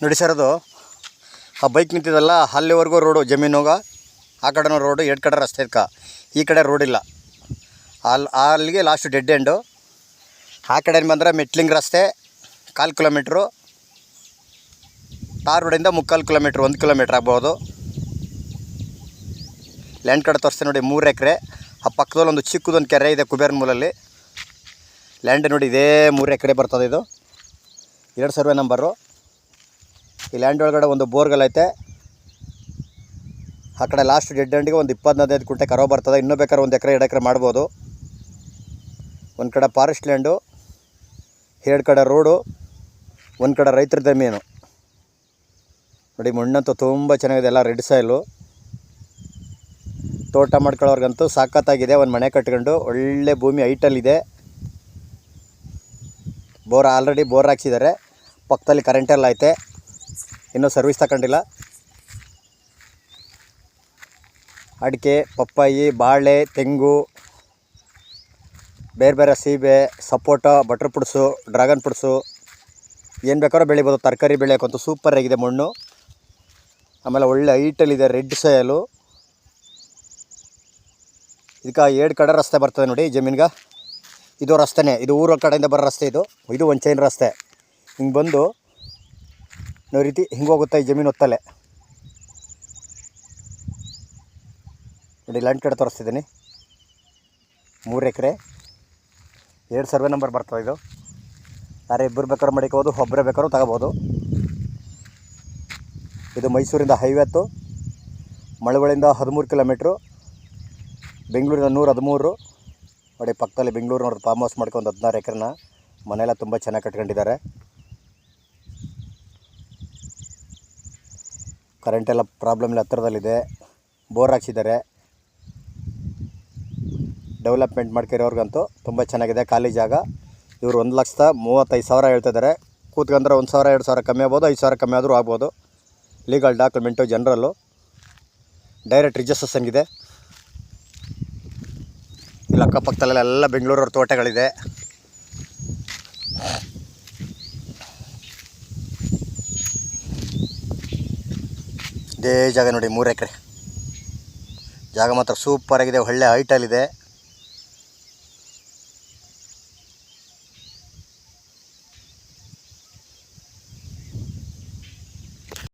ನೋಡಿ ಸರ್, ಅದು ಆ ಬೈಕ್ ನಿಂತಿದ್ದಲ್ಲ ಅಲ್ಲಿವರೆಗೂ ರೋಡು ಜಮೀನುಗ, ಆ ಕಡೆನೂ ರೋಡು, ಎರಡು ಕಡೆ ರಸ್ತೆ ಇದಕ್ಕೆ. ಈ ಕಡೆ ರೋಡಿಲ್ಲ, ಅಲ್ಲಿಗೆ ಲಾಸ್ಟು ಡೆಡ್ ಎಂಡು. ಆ ಕಡೆ ಬಂದರೆ ಮೆಟ್ಲಿಂಗ್ ರಸ್ತೆ 1/4 ಕಿಲೋಮೀಟ್ರು, ಟಾರ್ ರೋಡಿಂದ 3/4 ಕಿಲೋಮೀಟ್ರ್, 1 ಕಿಲೋಮೀಟ್ರ್ ಆಗ್ಬೋದು. ಲ್ಯಾಂಡ್ ಕಡೆ ತೋರಿಸ್ತೆ ನೋಡಿ, 3 ಎಕರೆ. ಆ ಪಕ್ಕದಲ್ಲಿ ಒಂದು ಚಿಕ್ಕದೊಂದು ಕೆರೆ ಇದೆ ಕುಬೇರನ ಮೂಲಲ್ಲಿ. ಲ್ಯಾಂಡ್ ನೋಡಿ, ಇದೇ 3 ಎಕರೆ ಬರ್ತದೆ. ಇದು 2 ಸರ್ವೆ ನಂಬರು. ಈ ಲ್ಯಾಂಡ್ ಒಳಗಡೆ ಒಂದು ಬೋರ್ಗಲ್ ಐತೆ. ಆ ಕಡೆ ಲಾಸ್ಟ್ ಡೆಡ್ ಎಂಡಿಗೆ ಒಂದು 20-25 ಕುಂಟೆ ಕರೋ ಬರ್ತದೆ. ಇನ್ನೂ ಬೇಕಾದ್ರೆ 1 ಎಕರೆ 2 ಎಕರೆ ಮಾಡ್ಬೋದು. ಒಂದು ಕಡೆ ಫಾರೆಸ್ಟ್ ಲ್ಯಾಂಡು, 2 ಕಡೆ ರೋಡು, ಒಂದು ಕಡೆ ರೈತರ ಜಮೀನು. ನೋಡಿ ಮಣ್ಣಂತೂ ತುಂಬ ಚೆನ್ನಾಗಿದೆ, ಎಲ್ಲ ರೆಡ್ ಸಾಯಿಲು. ತೋಟ ಮಾಡ್ಕೊಳ್ಳೋರ್ಗಂತೂ ಸಾಕತ್ತಾಗಿದೆ. ಒಂದು ಮನೆ ಕಟ್ಕೊಂಡು ಒಳ್ಳೆ ಭೂಮಿ ಹೈಟಲ್ಲಿದೆ. Already bore ಹಾಕ್ಸಿದ್ದಾರೆ. ಪಕ್ಕದಲ್ಲಿ ಕರೆಂಟೆಲ್ಲ ಐತೆ, ಇನ್ನೂ ಸರ್ವಿಸ್ ತಗೊಂಡಿಲ್ಲ. ಅಡಿಕೆ, ಪಪ್ಪಾಯಿ, ಬಾಳೆ, ತೆಂಗು, ಬೇರೆ ಬೇರೆ ಸೀಬೆ, ಸಪೋಟ, ಬಟರ್ ಫ್ರೂಟ್ಸು, ಡ್ರ್ಯಾಗನ್ ಫ್ರೂಟ್ಸು, ಏನು ಬೇಕಾದ್ರೂ ಬೆಳಿಬೋದು. ತರಕಾರಿ ಬೆಳೆಯೋಕ್ಕಂತೂ ಸೂಪರಾಗಿದೆ ಮಣ್ಣು. ಆಮೇಲೆ ಒಳ್ಳೆ ಹೈಟಲ್ಲಿದೆ, ರೆಡ್ ಸಾಯಲು. ಇದಕ್ಕೆ 2 ಕಡೆ ರಸ್ತೆ ಬರ್ತದೆ ನೋಡಿ ಜಮೀನ್ಗೆ. ಇದು ರಸ್ತೆನೇ, ಇದು ಊರ ಕಡೆಯಿಂದ ಬರೋ ರಸ್ತೆ. ಇದು ಒಂದು ಚೈನ್ ರಸ್ತೆ. ಹಿಂಗೆ ಬಂದು ನಾವು ರೀತಿ ಹಿಂಗೆ ಹೋಗುತ್ತೆ ಈ ಜಮೀನು ಹೊತ್ತಲ್ಲೇ. ನೋಡಿ ಲ್ಯಾಂಡ್ ಕಡೆ ತೋರಿಸ್ತಿದ್ದೀನಿ. 3 ಎಕರೆ, 2 ಸರ್ವೆ ನಂಬರ್ ಬರ್ತದೆ. ಇದು ಯಾರೇ ಇಬ್ಬರು ಬೇಕಾದ್ರೂ ಮಾಡಿಕೋಬೋದು, ಒಬ್ಬರೇ ಬೇಕಾದ್ರೂ ತಗೋಬೋದು. ಇದು ಮೈಸೂರಿಂದ ಹೈವೇತ್ತು. ಮಳವಳ್ಳಿಯಿಂದ 13 ಕಿಲೋಮೀಟ್ರು, ಬೆಂಗಳೂರಿಂದ 113. ನೋಡಿ ಪಕ್ಕದಲ್ಲಿ ಬೆಂಗಳೂರಿನವ್ರು ಫಾರ್ಮ್ ಹೌಸ್ ಮಾಡ್ಕೊಂಡು 16 ಎಕರೆನ ಮನೆಯೆಲ್ಲ ತುಂಬ ಚೆನ್ನಾಗಿ ಕಟ್ಕೊಂಡಿದ್ದಾರೆ. ಕರೆಂಟೆಲ್ಲ ಪ್ರಾಬ್ಲಮ್ ಇಲ್ಲ, ಹತ್ತಿರದಲ್ಲಿದೆ. ಬೋರ್ ಹಾಕ್ಸಿದ್ದಾರೆ. ಡೆವಲಪ್ಮೆಂಟ್ ಮಾಡ್ಕೊಂಡಿರೋರ್ಗಂತೂ ತುಂಬ ಚೆನ್ನಾಗಿದೆ. ಖಾಲಿ ಜಾಗ. ಇವರು 1,35,000 ಹೇಳ್ತಿದ್ದಾರೆ. ಕೂತ್ಕೊಂಡ್ರೆ 1,000 2,000 ಕಮ್ಮಿ ಆಗ್ಬೋದು, 5,000 ಕಮ್ಮಿ ಆದರೂ ಆಗ್ಬೋದು. ಲೀಗಲ್ ಡಾಕ್ಯುಮೆಂಟು, ಜನರಲ್ಲು, ಡೈರೆಕ್ಟ್ ರಿಜಿಸ್ಟ್ರೇಷನ್ ಇದೆ. ಇಲ್ಲಿ ಅಕ್ಕಪಕ್ಕದಲ್ಲೆಲ್ಲ ಬೆಂಗಳೂರವ್ರ ತೋಟಗಳಿದೆ. ಇದೇ ಜಾಗ ನೋಡಿ, 3 ಎಕರೆ ಜಾಗ ಮಾತ್ರ ಸೂಪರಾಗಿದೆ, ಒಳ್ಳೆ ಹೈಟಲ್ಲಿದೆ.